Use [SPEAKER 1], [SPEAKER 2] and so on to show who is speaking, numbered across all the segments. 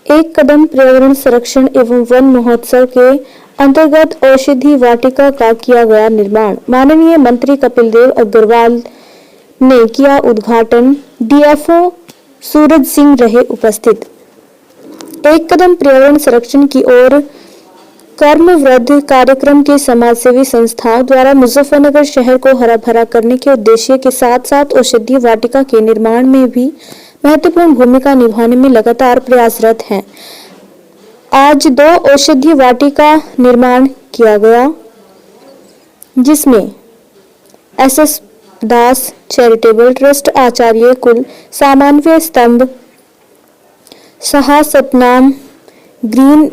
[SPEAKER 1] एक कदम पर्यावरण संरक्षण एवं वन महोत्सव के अंतर्गत औषधि वाटिका का किया गया निर्माण। माननीय मंत्री कपिल देव अग्रवाल ने किया उद्घाटन। डीएफओ सूरज सिंह रहे उपस्थित। एक कदम पर्यावरण संरक्षण की ओर कर्मवृद्ध कार्यक्रम के समाजसेवी संस्थाओं द्वारा मुजफ्फरनगर शहर को हरा भरा करने के उद्देश्य के साथ साथ औषधि वाटिका के निर्माण में भी महत्वपूर्ण भूमिका निभाने में लगातार प्रयासरत हैं। आज 2 औषधि वाटिका निर्माण किया गया, जिसमें एसएस दास चैरिटेबल ट्रस्ट, आचार्य कुल, सामान्य स्तंभ, सहा Satnam, green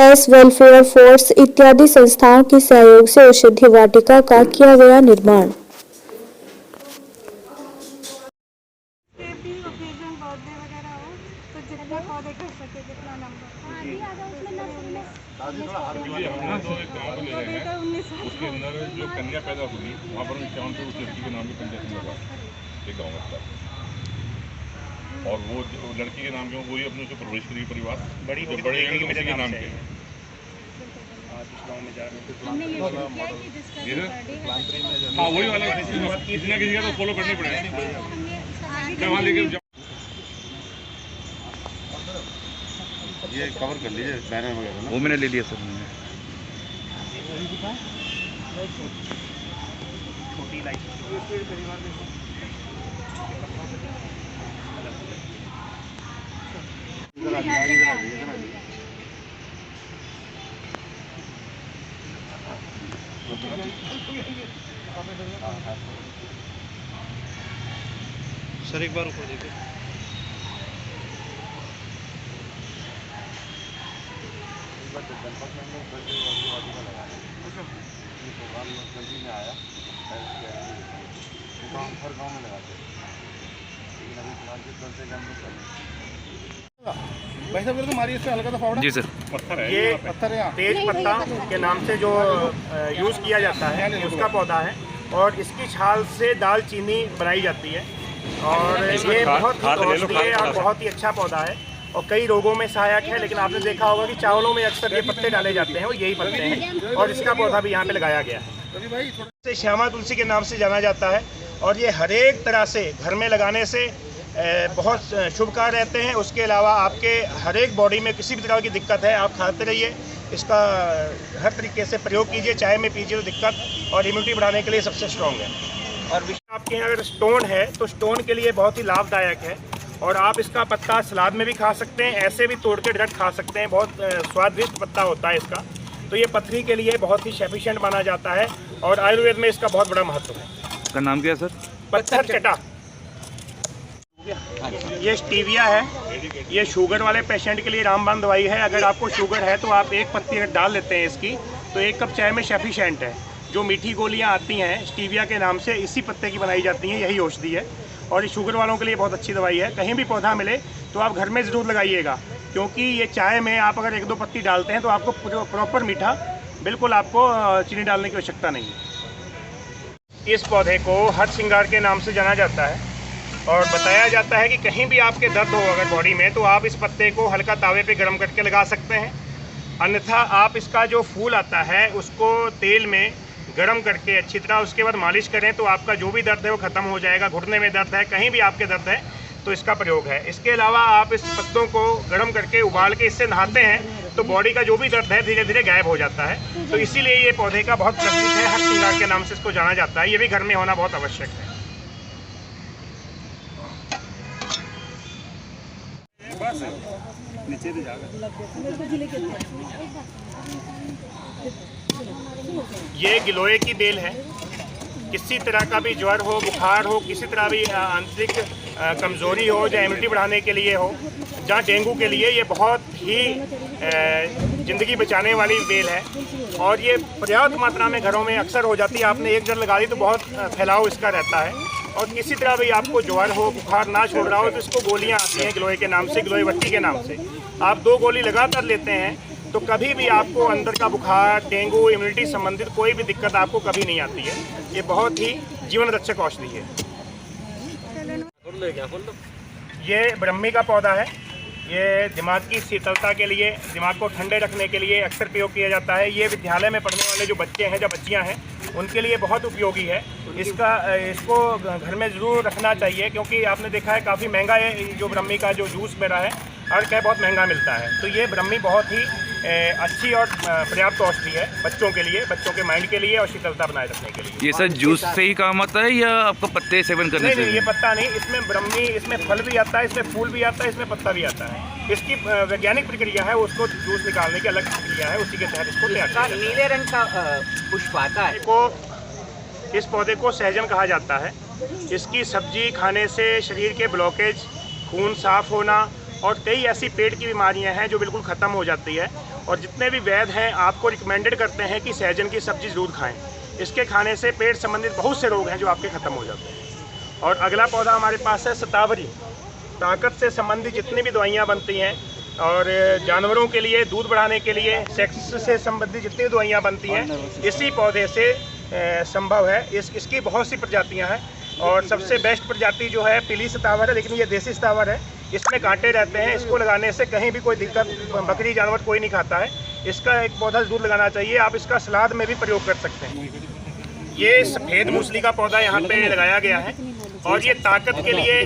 [SPEAKER 1] S welfare force इत्यादि संस्थाओं के सहयोग से औषधि वाटिका का किया गया निर्माण।
[SPEAKER 2] उसके अंदर जो कन्या पैदा हुई वहाँ पर 51 से उस लड़की के नाम पे पंचायत लगा एक गाँव का, और वो लड़की के नाम के वही अपने से प्रवेश करी परिवार बड़ी लड़की के नाम के हाँ वही वाला किसी ना किसी का तो फॉलो करने पड़ेगा। वहाँ लेके ये कवर कर लीजिए बैनर वगैरह, वो मैंने ले लिया सर। छोटी लाइट सर एक बार ऊपर देखिए। जल्दी में आया हर गाँव में लगाते हैं, लेकिन अभी फिलहाल के 10 से भाई साहब तो मारिए इससे हल्का सा फावड़ा। जी सर, पत्थर है, ये पत्थर है, तेज पत्ता के नाम से जो यूज़ किया जाता है उसका पौधा है, और इसकी छाल से दालचीनी बनाई जाती है, और ये बहुत ही औषधीय है और बहुत ही अच्छा पौधा है और कई रोगों में सहायक है। लेकिन आपने देखा होगा कि चावलों में अक्सर ये पत्ते डाले जाते हैं, और यही पत्ते हैं, और इसका पौधा भी यहाँ पे लगाया गया है। इसे श्यामा तुलसी के नाम से जाना जाता है, और ये हर एक तरह से घर में लगाने से बहुत शुभकार रहते हैं। उसके अलावा आपके हर एक बॉडी में किसी भी तरह की दिक्कत है, आप खाते रहिए, इसका हर तरीके से प्रयोग कीजिए, चाय में पीजिए तो दिक्कत और इम्यूनिटी बढ़ाने के लिए सबसे स्ट्रॉन्ग है। और आपके यहाँ अगर स्टोन है तो स्टोन के लिए बहुत ही लाभदायक है, और आप इसका पत्ता सलाद में भी खा सकते हैं, ऐसे भी तोड़ के डायरेक्ट खा सकते हैं, बहुत स्वादिष्ट पत्ता होता है इसका। तो ये पथरी के लिए बहुत ही सफिशिएंट माना जाता है, और आयुर्वेद में इसका बहुत बड़ा महत्व है।
[SPEAKER 3] इसका नाम क्या है सर?
[SPEAKER 2] पत्थर चटा। ये स्टीविया है, ये शुगर वाले पेशेंट के लिए रामबाण दवाई है। अगर आपको शुगर है तो आप एक पत्ती अगर डाल लेते हैं इसकी, तो 1 कप चाय में सफिशिएंट है। जो मीठी गोलियां आती हैं स्टीविया के नाम से, इसी पत्ते की बनाई जाती हैं, यही औषधि है, और ये शुगर वालों के लिए बहुत अच्छी दवाई है। कहीं भी पौधा मिले तो आप घर में ज़रूर लगाइएगा, क्योंकि ये चाय में आप अगर 1-2 पत्ती डालते हैं तो आपको प्रॉपर मीठा, बिल्कुल आपको चीनी डालने की आवश्यकता नहीं है। इस पौधे को हर श्रृंगार के नाम से जाना जाता है, और बताया जाता है कि कहीं भी आपके दर्द हो अगर बॉडी में, तो आप इस पत्ते को हल्का तावे पे गर्म करके लगा सकते हैं। अन्यथा आप इसका जो फूल आता है उसको तेल में गर्म करके अच्छी तरह उसके बाद मालिश करें, तो आपका जो भी दर्द है वो ख़त्म हो जाएगा। घुटने में दर्द है, कहीं भी आपके दर्द है, तो इसका प्रयोग है। इसके अलावा आप इस पत्तों को गर्म करके उबाल के इससे नहाते हैं तो बॉडी का जो भी दर्द है धीरे धीरे गायब हो जाता है। तो इसीलिए ये पौधे का बहुत प्रचलित है, हर श्रृंगार के नाम से इसको जाना जाता है। ये भी घर में होना बहुत आवश्यक है। ये गिलोय की बेल है। किसी तरह का भी ज्वर हो, बुखार हो, किसी तरह भी आंतरिक कमज़ोरी हो, या इम्यूनिटी बढ़ाने के लिए हो, जहाँ डेंगू के लिए ये बहुत ही ज़िंदगी बचाने वाली बेल है, और ये पर्याप्त मात्रा में घरों में अक्सर हो जाती है। आपने एक जड़ लगा दी तो बहुत फैलाव इसका रहता है, और किसी तरह भी आपको ज्वर हो, बुखार ना छोड़ रहा हो, तो इसको गोलियाँ आती हैं गिलोय के नाम से, गिलोय वट्टी के नाम से। आप 2 गोली लगातार लेते हैं तो कभी भी आपको अंदर का बुखार, डेंगू, इम्यूनिटी संबंधित कोई भी दिक्कत आपको कभी नहीं आती है। ये बहुत ही जीवन रक्षक औषधि है। ये ब्रह्मी का पौधा है, ये दिमाग की शीतलता के लिए, दिमाग को ठंडे रखने के लिए अक्सर प्रयोग किया जाता है। ये विद्यालय में पढ़ने वाले जो बच्चे हैं या बच्चियां हैं उनके लिए बहुत उपयोगी है। इसको घर में ज़रूर रखना चाहिए, क्योंकि आपने देखा है काफ़ी महंगा है जो ब्रह्मी का जो जूस मेरा है, और क्या बहुत महंगा मिलता है। तो ये ब्रह्मी बहुत ही अच्छी और पर्याप्त औषधि है बच्चों के लिए, बच्चों के माइंड के लिए और शीतलता बनाए रखने के लिए।
[SPEAKER 3] ये सर जूस से ही काम आता है या आपका पत्ते सेवन करने से?
[SPEAKER 2] नहीं, ये पत्ता नहीं, इसमें ब्रह्मी, इसमें फल भी आता है, इसमें फूल भी आता है, इसमें पत्ता भी आता है। इसकी वैज्ञानिक प्रक्रिया है, उसको जूस निकालने की अलग प्रक्रिया है, उसी के तहत इसको तैयार किया जाता है।
[SPEAKER 4] नीले रंग का पुष्प आता है।
[SPEAKER 2] इस पौधे को सहजन कहा जाता है। इसकी सब्जी खाने से शरीर के ब्लॉकेज, खून साफ होना और कई ऐसी पेट की बीमारियां हैं जो बिल्कुल ख़त्म हो जाती है। और जितने भी वैद्य हैं आपको रिकमेंडेड करते हैं कि सहजन की सब्जी ज़रूर खाएं। इसके खाने से पेट संबंधित बहुत से रोग हैं जो आपके ख़त्म हो जाते हैं। और अगला पौधा हमारे पास है शतावरी। ताकत से संबंधित जितनी भी दवाइयाँ बनती हैं और जानवरों के लिए, दूध बढ़ाने के लिए, सेक्स से संबंधित जितनी भी दवाइयाँ बनती हैं इसी पौधे से संभव है। इसकी बहुत सी प्रजातियाँ हैं और सबसे बेस्ट प्रजाति जो है पीली शतावर है, लेकिन ये देसी शतावर है। इसमें कांटे रहते हैं, इसको लगाने से कहीं भी कोई दिक्कत, बकरी जानवर कोई नहीं खाता है। इसका एक पौधा जरूर लगाना चाहिए। आप इसका सलाद में भी प्रयोग कर सकते हैं। ये सफ़ेद मूसली का पौधा यहाँ पे लगाया गया है और ये ताकत के लिए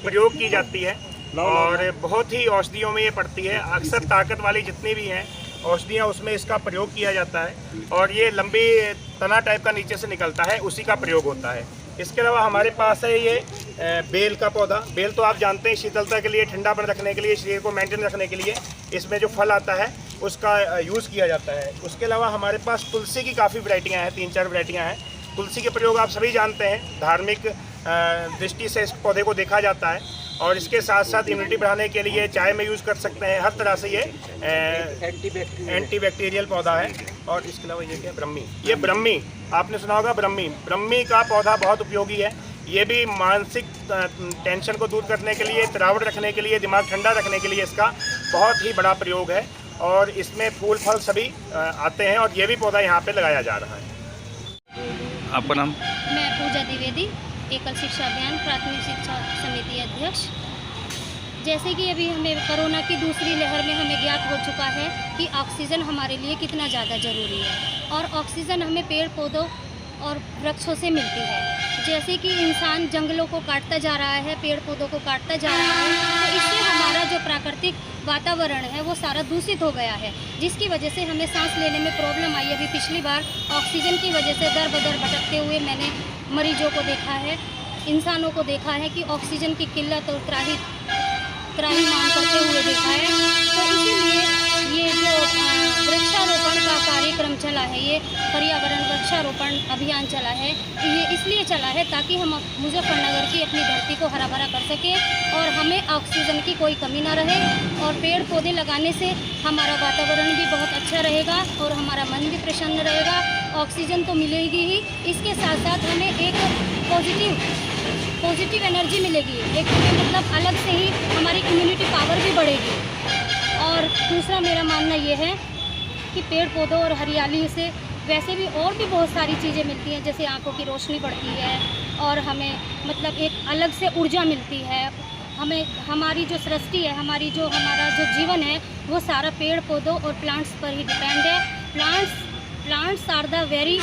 [SPEAKER 2] प्रयोग की जाती है और बहुत ही औषधियों में ये पड़ती है। अक्सर ताकत वाली जितनी भी हैं औषधियाँ उसमें इसका प्रयोग किया जाता है और ये लंबी तना टाइप का नीचे से निकलता है, उसी का प्रयोग होता है। इसके अलावा हमारे पास है ये बेल का पौधा। बेल तो आप जानते हैं शीतलता के लिए, ठंडापन रखने के लिए, शरीर को मेंटेन रखने के लिए इसमें जो फल आता है उसका यूज़ किया जाता है। उसके अलावा हमारे पास तुलसी की काफ़ी वैरायटियाँ हैं, 3-4 वैरायटियाँ हैं। तुलसी के प्रयोग आप सभी जानते हैं, धार्मिक दृष्टि से इस पौधे को देखा जाता है और इसके साथ साथ इम्यूनिटी बढ़ाने के लिए चाय में यूज़ कर सकते हैं। हर तरह से ये एंटीबैक्टीरियल पौधा है। और इसके अलावा ये क्या, ब्रह्मी। ये ब्रह्मी आपने सुना होगा, ब्रह्मी का पौधा बहुत उपयोगी है। ये भी मानसिक टेंशन को दूर करने के लिए, तनाव रखने के लिए, दिमाग ठंडा रखने के लिए इसका बहुत ही बड़ा प्रयोग है और इसमें फूल फल सभी आते हैं और ये भी पौधा यहाँ पे लगाया जा रहा है।
[SPEAKER 3] आपका नाम?
[SPEAKER 5] मैं पूजा द्विवेदी, एकल शिक्षा अभियान प्राथमिक शिक्षा समिति अध्यक्ष। जैसे कि अभी हमें कोरोना की दूसरी लहर में हमें ज्ञात हो चुका है कि ऑक्सीजन हमारे लिए कितना ज़्यादा ज़रूरी है और ऑक्सीजन हमें पेड़ पौधों और वृक्षों से मिलती है। जैसे कि इंसान जंगलों को काटता जा रहा है, पेड़ पौधों को काटता जा रहा है, तो इससे हमारा जो प्राकृतिक वातावरण है वो सारा दूषित हो गया है, जिसकी वजह से हमें सांस लेने में प्रॉब्लम आई। अभी पिछली बार ऑक्सीजन की वजह से दर बदर भटकते हुए मैंने मरीजों को देखा है, इंसानों को देखा है कि ऑक्सीजन की किल्लत और त्राही मांग करते हुए देखा है। तो इसीलिए ये जो वृक्षारोपण का कार्यक्रम चला है, ये पर्यावरण वृक्षारोपण अभियान चला है, ये इसलिए चला है ताकि हम मुजफ्फरनगर की अपनी धरती को हरा भरा कर सकें और हमें ऑक्सीजन की कोई कमी ना रहे। और पेड़ पौधे लगाने से हमारा वातावरण भी बहुत अच्छा रहेगा और हमारा मन भी प्रसन्न रहेगा। ऑक्सीजन तो मिलेगी ही, इसके साथ साथ हमें एक पॉजिटिव एनर्जी मिलेगी, एक मतलब अलग से ही हमारी इम्यूनिटी पावर भी बढ़ेगी। और दूसरा मेरा मानना ये है कि पेड़ पौधों और हरियाली से वैसे भी और भी बहुत सारी चीज़ें मिलती हैं, जैसे आंखों की रोशनी बढ़ती है और हमें मतलब एक अलग से ऊर्जा मिलती है। हमें हमारी जो सृष्टि है, हमारा जो जीवन है वो सारा पेड़ पौधों और प्लांट्स पर ही डिपेंड है। Plants are the very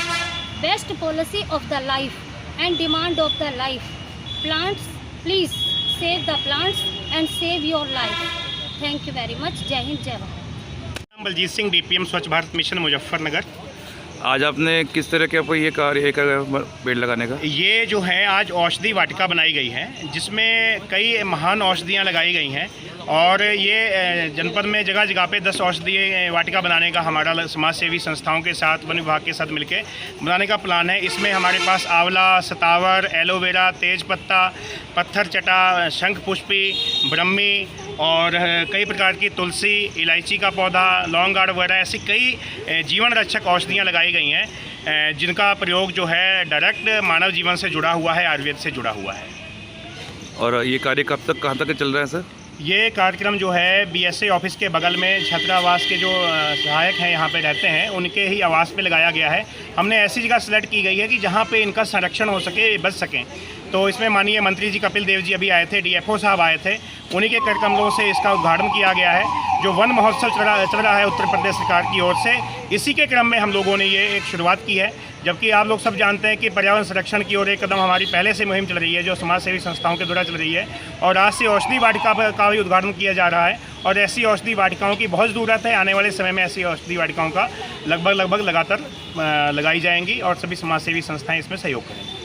[SPEAKER 5] best policy of the life and demand of the life. Plants, please save the plants and save your life. Thank you very much. जय हिंद, जय भारत।
[SPEAKER 2] बलजीत सिंह, DPM स्वच्छ भारत मिशन मुजफ्फरनगर।
[SPEAKER 3] आज आपने किस तरह के ये कार्य पेड़ लगाने का?
[SPEAKER 2] ये जो है आज औषधि वाटिका बनाई गई है, जिसमें कई महान औषधियाँ लगाई गई हैं और ये जनपद में जगह जगह पे 10 औषधीय वाटिका बनाने का हमारा समाज सेवी संस्थाओं के साथ, वन विभाग के साथ मिलकर बनाने का प्लान है। इसमें हमारे पास आंवला, शतावर, एलोवेरा, तेज़पत्ता, पत्थर चटा, शंख पुष्पी, ब्रह्मी और कई प्रकार की तुलसी, इलायची का पौधा, लौंग आड़ वगैरह ऐसी कई जीवन रक्षक औषधियाँ लगाई गई हैं, जिनका प्रयोग जो है डायरेक्ट मानव जीवन से जुड़ा हुआ है, आयुर्वेद से जुड़ा हुआ है।
[SPEAKER 3] और ये कार्य कब तक, कहाँ तक चल रहा है सर?
[SPEAKER 2] ये कार्यक्रम जो है BSA ऑफिस के बगल में छात्रावास के जो सहायक हैं यहाँ पे रहते हैं, उनके ही आवास पे लगाया गया है। हमने ऐसी जगह सेलेक्ट की गई है कि जहाँ पे इनका संरक्षण हो सके, बच सकें। तो इसमें माननीय मंत्री जी कपिल देव जी अभी आए थे, डीएफओ साहब आए थे, उन्हीं के कर कमलों से इसका उद्घाटन किया गया है। जो वन महोत्सव चल रहा है उत्तर प्रदेश सरकार की ओर से, इसी के क्रम में हम लोगों ने ये एक शुरुआत की है। जबकि आप लोग सब जानते हैं कि पर्यावरण संरक्षण की ओर एक कदम हमारी पहले से मुहिम चल रही है, जो समाज सेवी संस्थाओं के द्वारा चल रही है, और आज से औषधि वाटिका का भी उद्घाटन किया जा रहा है। और ऐसी औषधि वाटिकाओं की बहुत ज़रूरत है। आने वाले समय में ऐसी औषधि वाटिकाओं का लगभग लगातार लगाई जाएंगी और सभी समाज सेवी संस्थाएँ इसमें सहयोग करेंगी।